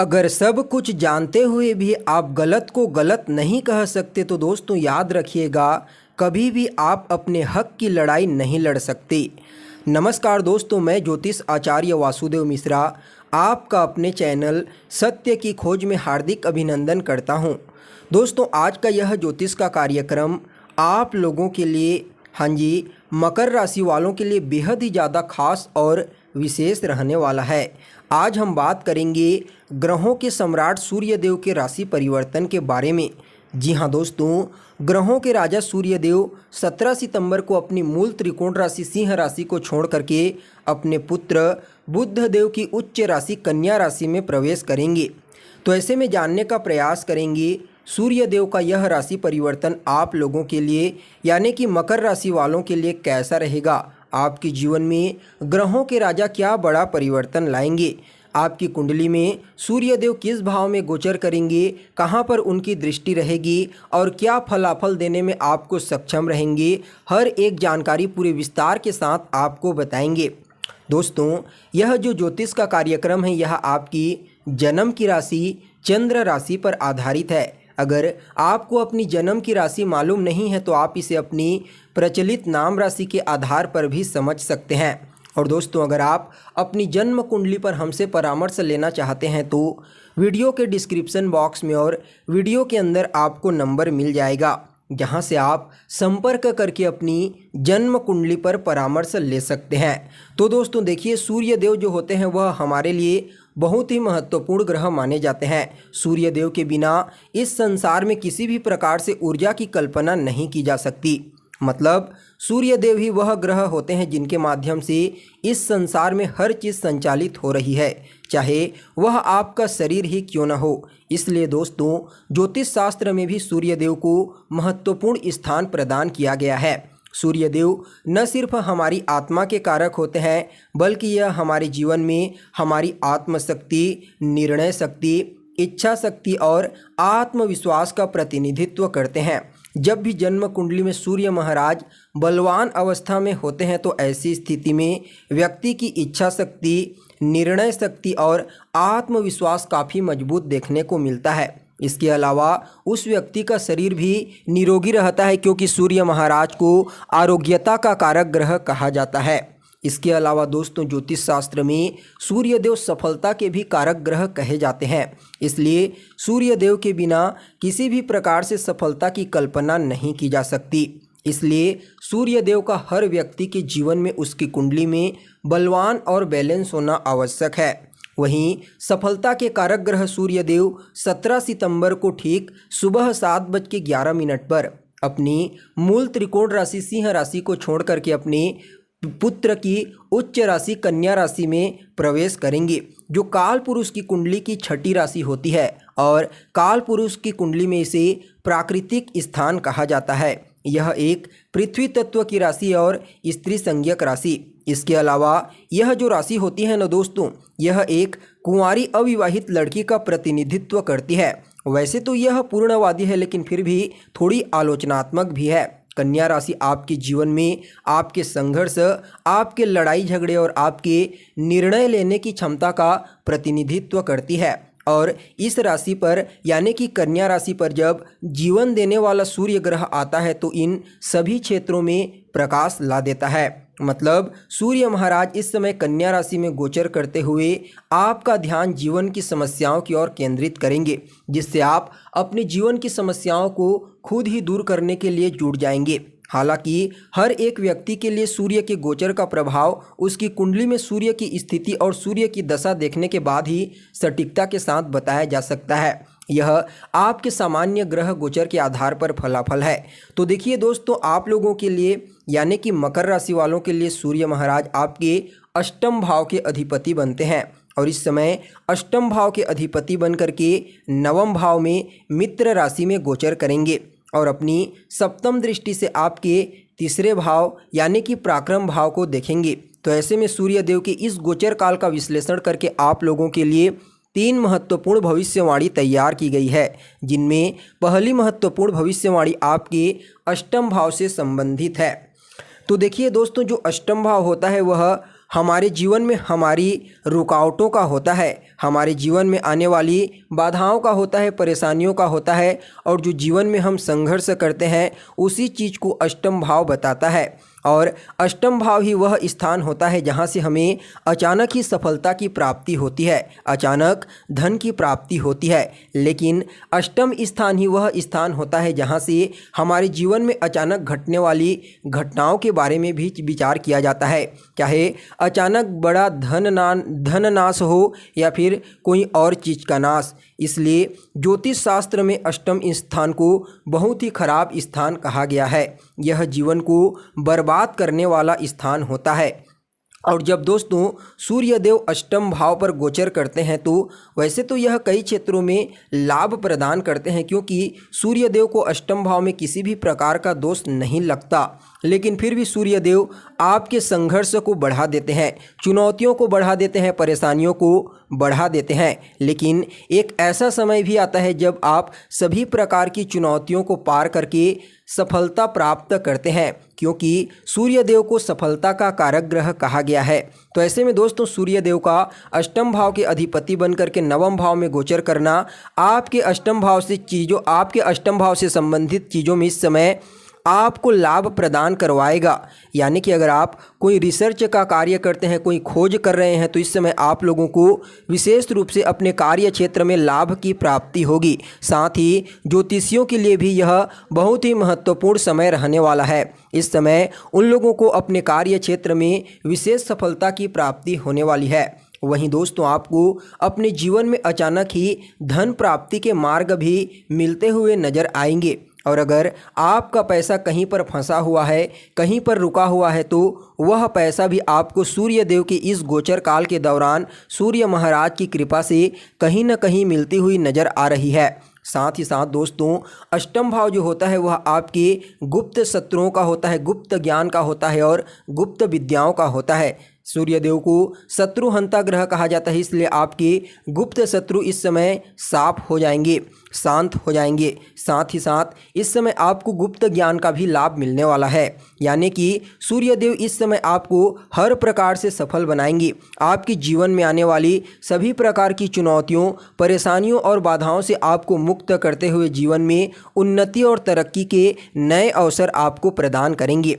अगर सब कुछ जानते हुए भी आप गलत को गलत नहीं कह सकते तो दोस्तों याद रखिएगा, कभी भी आप अपने हक की लड़ाई नहीं लड़ सकते। नमस्कार दोस्तों, मैं ज्योतिष आचार्य वासुदेव मिश्रा आपका अपने चैनल सत्य की खोज में हार्दिक अभिनंदन करता हूं। दोस्तों आज का यह ज्योतिष का कार्यक्रम आप लोगों के लिए, हाँ जी, मकर राशि वालों के लिए बेहद ही ज़्यादा खास और विशेष रहने वाला है। आज हम बात करेंगे ग्रहों के सम्राट सूर्यदेव के राशि परिवर्तन के बारे में। जी हाँ दोस्तों, ग्रहों के राजा सूर्यदेव 17 सितंबर को अपनी मूल त्रिकोण राशि सिंह राशि को छोड़ करके अपने पुत्र बुध देव की उच्च राशि कन्या राशि में प्रवेश करेंगे। तो ऐसे में जानने का प्रयास करेंगे सूर्यदेव का यह राशि परिवर्तन आप लोगों के लिए यानी कि मकर राशि वालों के लिए कैसा रहेगा। आपके जीवन में ग्रहों के राजा क्या बड़ा परिवर्तन लाएंगे, आपकी कुंडली में सूर्यदेव किस भाव में गोचर करेंगे, कहां पर उनकी दृष्टि रहेगी और क्या फलाफल देने में आपको सक्षम रहेंगे, हर एक जानकारी पूरे विस्तार के साथ आपको बताएंगे। दोस्तों यह जो ज्योतिष का कार्यक्रम है यह आपकी जन्म की राशि चंद्र राशि पर आधारित है। अगर आपको अपनी जन्म की राशि मालूम नहीं है तो आप इसे अपनी प्रचलित नाम राशि के आधार पर भी समझ सकते हैं। और दोस्तों अगर आप अपनी जन्म कुंडली पर हमसे परामर्श लेना चाहते हैं तो वीडियो के डिस्क्रिप्शन बॉक्स में और वीडियो के अंदर आपको नंबर मिल जाएगा, जहां से आप संपर्क करके अपनी जन्म कुंडली पर परामर्श ले सकते हैं। तो दोस्तों देखिए, सूर्यदेव जो होते हैं वह हमारे लिए बहुत ही महत्वपूर्ण ग्रह माने जाते हैं। सूर्यदेव के बिना इस संसार में किसी भी प्रकार से ऊर्जा की कल्पना नहीं की जा सकती। मतलब सूर्यदेव ही वह ग्रह होते हैं जिनके माध्यम से इस संसार में हर चीज़ संचालित हो रही है, चाहे वह आपका शरीर ही क्यों न हो। इसलिए दोस्तों ज्योतिष शास्त्र में भी सूर्यदेव को महत्वपूर्ण स्थान प्रदान किया गया है। सूर्यदेव न सिर्फ हमारी आत्मा के कारक होते हैं बल्कि यह हमारे जीवन में हमारी आत्मशक्ति, निर्णय शक्ति, इच्छा शक्ति और आत्मविश्वास का प्रतिनिधित्व करते हैं। जब भी जन्म कुंडली में सूर्य महाराज बलवान अवस्था में होते हैं तो ऐसी स्थिति में व्यक्ति की इच्छा शक्ति, निर्णय शक्ति और आत्मविश्वास काफ़ी मजबूत देखने को मिलता है। इसके अलावा उस व्यक्ति का शरीर भी निरोगी रहता है क्योंकि सूर्य महाराज को आरोग्यता का कारक ग्रह कहा जाता है। इसके अलावा दोस्तों ज्योतिष शास्त्र में सूर्यदेव सफलता के भी कारक ग्रह कहे जाते हैं। इसलिए सूर्यदेव के बिना किसी भी प्रकार से सफलता की कल्पना नहीं की जा सकती। इसलिए सूर्यदेव का हर व्यक्ति के जीवन में उसकी कुंडली में बलवान और बैलेंस होना आवश्यक है। वहीं सफलता के कारक ग्रह सूर्यदेव 17 सितंबर को ठीक सुबह 7:11 पर अपनी मूल त्रिकोण राशि सिंह राशि को छोड़ करके अपने पुत्र की उच्च राशि कन्या राशि में प्रवेश करेंगे, जो काल पुरुष की कुंडली की छठी राशि होती है और काल पुरुष की कुंडली में इसे प्राकृतिक स्थान कहा जाता है। यह एक पृथ्वी तत्व की राशि और स्त्री संज्ञक राशि। इसके अलावा यह जो राशि होती है ना दोस्तों, यह एक कुंवारी अविवाहित लड़की का प्रतिनिधित्व करती है। वैसे तो यह पूर्णवादी है लेकिन फिर भी थोड़ी आलोचनात्मक भी है। कन्या राशि आपके जीवन में आपके संघर्ष, आपके लड़ाई झगड़े और आपके निर्णय लेने की क्षमता का प्रतिनिधित्व करती है। और इस राशि पर यानी कि कन्या राशि पर जब जीवन देने वाला सूर्य ग्रह आता है तो इन सभी क्षेत्रों में प्रकाश ला देता है। मतलब सूर्य महाराज इस समय कन्या राशि में गोचर करते हुए आपका ध्यान जीवन की समस्याओं की ओर केंद्रित करेंगे, जिससे आप अपने जीवन की समस्याओं को खुद ही दूर करने के लिए जुट जाएंगे। हालांकि हर एक व्यक्ति के लिए सूर्य के गोचर का प्रभाव उसकी कुंडली में सूर्य की स्थिति और सूर्य की दशा देखने के बाद ही सटीकता के साथ बताया जा सकता है। यह आपके सामान्य ग्रह गोचर के आधार पर फलाफल है। तो देखिए दोस्तों, आप लोगों के लिए यानी कि मकर राशि वालों के लिए सूर्य महाराज आपके अष्टम भाव के अधिपति बनते हैं और इस समय अष्टम भाव के अधिपति बन करके नवम भाव में मित्र राशि में गोचर करेंगे और अपनी सप्तम दृष्टि से आपके तीसरे भाव यानी कि पराक्रम भाव को देखेंगे। तो ऐसे में सूर्यदेव के इस गोचर काल का विश्लेषण करके आप लोगों के लिए 3 महत्वपूर्ण भविष्यवाणी तैयार की गई है, जिनमें पहली महत्वपूर्ण भविष्यवाणी आपके अष्टम भाव से संबंधित है। तो देखिए दोस्तों, जो अष्टम भाव होता है वह हमारे जीवन में हमारी रुकावटों का होता है, हमारे जीवन में आने वाली बाधाओं का होता है, परेशानियों का होता है, और जो जीवन में हम संघर्ष करते हैं उसी चीज़ को अष्टम भाव बताता है। और अष्टम भाव ही वह स्थान होता है जहाँ से हमें अचानक ही सफलता की प्राप्ति होती है, अचानक धन की प्राप्ति होती है। लेकिन अष्टम स्थान ही वह स्थान होता है जहाँ से हमारे जीवन में अचानक घटने वाली घटनाओं के बारे में भी विचार किया जाता है, चाहे अचानक बड़ा धन नाश हो या फिर कोई और चीज़ का नाश। इसलिए ज्योतिष शास्त्र में अष्टम स्थान को बहुत ही खराब स्थान कहा गया है। यह जीवन को बर्बाद करने वाला स्थान होता है। और जब दोस्तों सूर्यदेव अष्टम भाव पर गोचर करते हैं तो वैसे तो यह कई क्षेत्रों में लाभ प्रदान करते हैं, क्योंकि सूर्यदेव को अष्टम भाव में किसी भी प्रकार का दोष नहीं लगता। लेकिन फिर भी सूर्यदेव आपके संघर्ष को बढ़ा देते हैं, चुनौतियों को बढ़ा देते हैं, परेशानियों को बढ़ा देते हैं। लेकिन एक ऐसा समय भी आता है जब आप सभी प्रकार की चुनौतियों को पार करके सफलता प्राप्त करते हैं, क्योंकि सूर्यदेव को सफलता का कारक ग्रह कहा गया है। तो ऐसे में दोस्तों सूर्यदेव का अष्टम भाव के अधिपति बनकर के नवम भाव में गोचर करना आपके अष्टम भाव से संबंधित चीज़ों में इस समय आपको लाभ प्रदान करवाएगा। यानी कि अगर आप कोई रिसर्च का कार्य करते हैं, कोई खोज कर रहे हैं, तो इस समय आप लोगों को विशेष रूप से अपने कार्य क्षेत्र में लाभ की प्राप्ति होगी। साथ ही ज्योतिषियों के लिए भी यह बहुत ही महत्वपूर्ण समय रहने वाला है। इस समय उन लोगों को अपने कार्य क्षेत्र में विशेष सफलता की प्राप्ति होने वाली है। वहीं दोस्तों आपको अपने जीवन में अचानक ही धन प्राप्ति के मार्ग भी मिलते हुए नजर आएंगे। और अगर आपका पैसा कहीं पर फंसा हुआ है, कहीं पर रुका हुआ है, तो वह पैसा भी आपको सूर्य देव के इस गोचर काल के दौरान सूर्य महाराज की कृपा से कहीं न कहीं मिलती हुई नज़र आ रही है। साथ ही साथ दोस्तों अष्टम भाव जो होता है वह आपके गुप्त शत्रुओं का होता है, गुप्त ज्ञान का होता है और गुप्त विद्याओं का होता है। सूर्यदेव को शत्रुहंता ग्रह कहा जाता है, इसलिए आपके गुप्त शत्रु इस समय साफ हो जाएंगे, शांत हो जाएंगे। साथ ही साथ इस समय आपको गुप्त ज्ञान का भी लाभ मिलने वाला है। यानी कि सूर्यदेव इस समय आपको हर प्रकार से सफल बनाएंगे। आपके जीवन में आने वाली सभी प्रकार की चुनौतियों, परेशानियों और बाधाओं से आपको मुक्त करते हुए जीवन में उन्नति और तरक्की के नए अवसर आपको प्रदान करेंगे।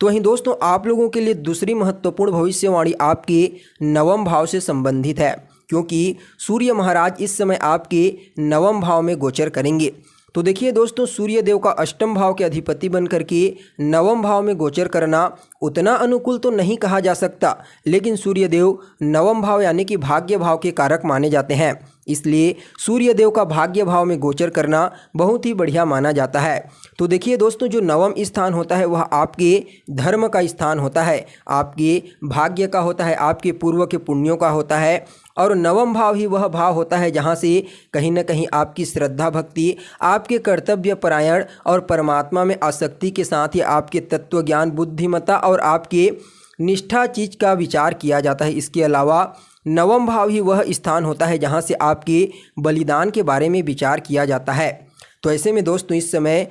तो वहीं दोस्तों आप लोगों के लिए दूसरी महत्वपूर्ण भविष्यवाणी आपके नवम भाव से संबंधित है, क्योंकि सूर्य महाराज इस समय आपके नवम भाव में गोचर करेंगे। तो देखिए दोस्तों सूर्यदेव का अष्टम भाव के अधिपति बनकर के नवम भाव में गोचर करना उतना अनुकूल तो नहीं कहा जा सकता, लेकिन सूर्यदेव नवम भाव यानी कि भाग्य भाव के कारक माने जाते हैं। इसलिए सूर्यदेव का भाग्य भाव में गोचर करना बहुत ही बढ़िया माना जाता है। तो देखिए दोस्तों जो नवम स्थान होता है वह आपके धर्म का स्थान होता है, आपके भाग्य का होता है, आपके पूर्व के पुण्यों का होता है। और नवम भाव ही वह भाव होता है जहाँ से कहीं न कहीं आपकी श्रद्धा भक्ति, आपके कर्तव्य परायण और परमात्मा में आसक्ति के साथ ही आपके तत्व ज्ञान, बुद्धिमत्ता और आपके निष्ठा चीज का विचार किया जाता है। इसके अलावा नवम भाव ही वह स्थान होता है जहाँ से आपके बलिदान के बारे में विचार किया जाता है। तो ऐसे में दोस्तों इस समय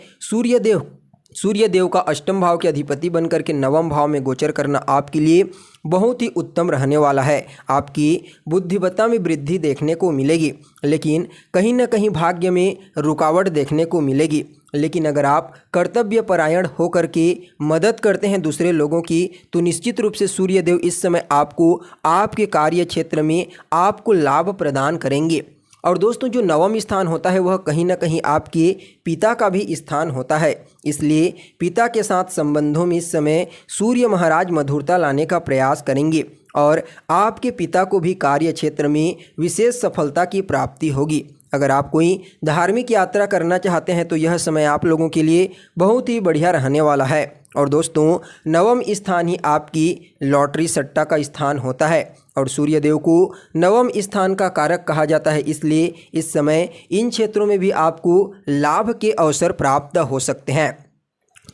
सूर्यदेव का अष्टम भाव के अधिपति बनकर के नवम भाव में गोचर करना आपके लिए बहुत ही उत्तम रहने वाला है। आपकी बुद्धिमत्ता में वृद्धि देखने को मिलेगी, लेकिन कहीं न कहीं भाग्य में रुकावट देखने को मिलेगी। लेकिन अगर आप कर्तव्य परायण होकर के मदद करते हैं दूसरे लोगों की, तो निश्चित रूप से सूर्यदेव इस समय आपको आपके कार्य क्षेत्र में आपको लाभ प्रदान करेंगे। और दोस्तों जो नवम स्थान होता है वह कहीं ना कहीं आपके पिता का भी स्थान होता है, इसलिए पिता के साथ संबंधों में इस समय सूर्य महाराज मधुरता लाने का प्रयास करेंगे और आपके पिता को भी कार्य क्षेत्र में विशेष सफलता की प्राप्ति होगी। अगर आप कोई धार्मिक यात्रा करना चाहते हैं तो यह समय आप लोगों के लिए बहुत ही बढ़िया रहने वाला है। और दोस्तों नवम स्थान ही आपकी लॉटरी सट्टा का स्थान होता है और सूर्यदेव को नवम स्थान का कारक कहा जाता है, इसलिए इस समय इन क्षेत्रों में भी आपको लाभ के अवसर प्राप्त हो सकते हैं।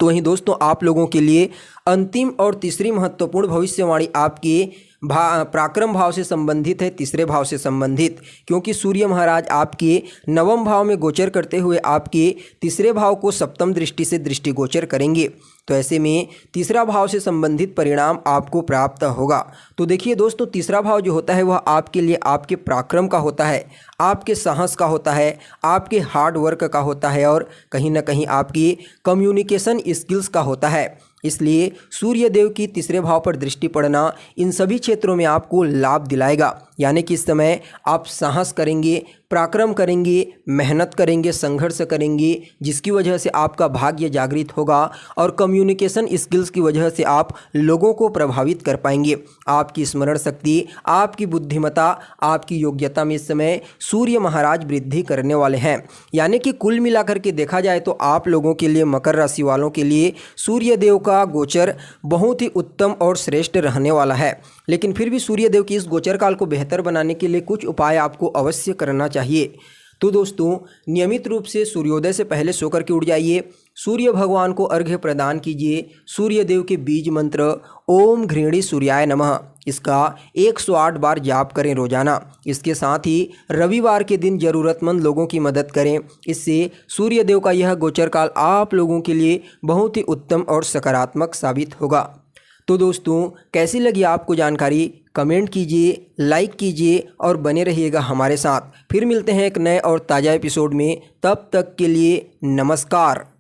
तो वहीं दोस्तों आप लोगों के लिए अंतिम और तीसरी महत्वपूर्ण भविष्यवाणी आपके पराक्रम भाव से संबंधित है, तीसरे भाव से संबंधित, क्योंकि सूर्य महाराज आपके नवम भाव में गोचर करते हुए आपके तीसरे भाव को सप्तम दृष्टि से दृष्टिगोचर करेंगे। तो ऐसे में तीसरा भाव से संबंधित परिणाम आपको प्राप्त होगा। तो देखिए दोस्तों, तीसरा भाव जो होता है वह आपके लिए आपके पराक्रम का होता है, आपके साहस का होता है, आपके हार्ड वर्क का होता है और कहीं ना कहीं आपकी कम्युनिकेशन स्किल्स का होता है। इसलिए सूर्य देव की तीसरे भाव पर दृष्टि पड़ना इन सभी क्षेत्रों में आपको लाभ दिलाएगा। यानी कि इस समय आप साहस करेंगे, पराक्रम करेंगे, मेहनत करेंगे, संघर्ष करेंगे, जिसकी वजह से आपका भाग्य जागृत होगा और कम्युनिकेशन स्किल्स की वजह से आप लोगों को प्रभावित कर पाएंगे। आपकी स्मरण शक्ति, आपकी बुद्धिमत्ता, आपकी योग्यता में इस समय सूर्य महाराज वृद्धि करने वाले हैं। यानी कि कुल मिलाकर के देखा जाए तो आप लोगों के लिए, मकर राशि वालों के लिए सूर्य देव का गोचर बहुत ही उत्तम और श्रेष्ठ रहने वाला है। लेकिन फिर भी सूर्य देव की इस गोचर काल को बेहतर बनाने के लिए कुछ उपाय आपको अवश्य करना चाहिए। तो दोस्तों, नियमित रूप से सूर्योदय से पहले सोकर के उठ जाइए, सूर्य भगवान को अर्घ्य प्रदान कीजिए, सूर्य देव के बीज मंत्र ओम घृणी सूर्याय नमः इसका 108 बार जाप करें रोजाना। इसके साथ ही रविवार के दिन ज़रूरतमंद लोगों की मदद करें। इससे सूर्य देव का यह गोचर काल आप लोगों के लिए बहुत ही उत्तम और सकारात्मक साबित होगा। तो दोस्तों, कैसी लगी आपको जानकारी? कमेंट कीजिए, लाइक कीजिए और बने रहिएगा हमारे साथ। फिर मिलते हैं एक नए और ताज़ा एपिसोड में। तब तक के लिए नमस्कार।